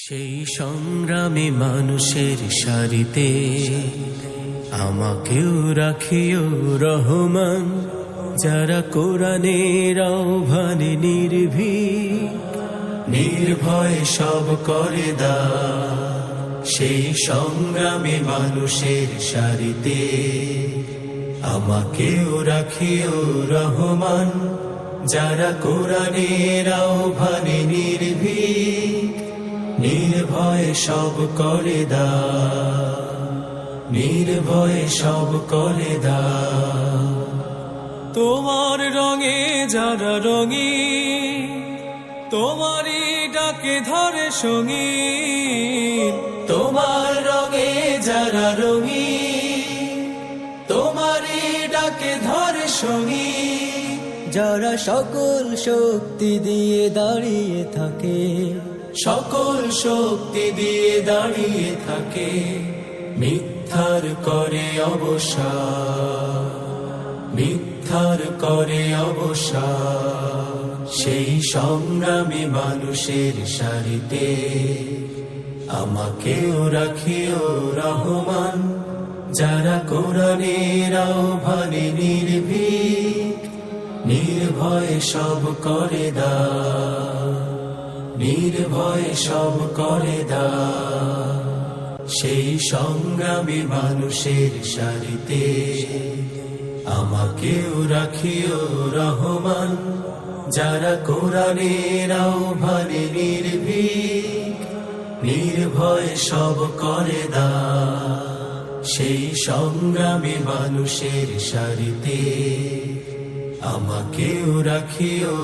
সেই সংগ্রামী মানুষের সারিতে আমাকেও রাখিও রহমান, যারা কোরআনের আহ্বানে নির্ভয় সব করে সেই সংগ্রামী মানুষের সারিতে আমাকেও রাখিও রহমান, যারা কোরআনের আহ্বানে নির্ভয় সব করে নির্ভয় সব করে তোমার রঙে যারা রঙী, তোমারই ডাকে ধরে সঙ্গী। তোমার রঙে যারা রঙী, তোমারই ডাকে ধরে সঙ্গী। যারা সকল শক্তি দিয়ে দাঁড়িয়ে থাকে, সকল শক্তি দিয়ে দাঁড়িয়ে থাকে, মিথ্যার করে অবসান, মিথ্যার করে অবসান। সেই সংগ্রামী মানুষের সারিতে আমাকেও রাখিও রহমান, যারা কোরআনের আহ্বানে নির্ভয় সব করে নির্ভয় সব করে সেই সংগ্রামী মানুষের সারিতে আমাকেও রাখিও রহমান, যারা কোরআনের আহ্বানে নির্ভয় সব করে সেই সংগ্রামী মানুষের সারিতে আমাকেও রাখিও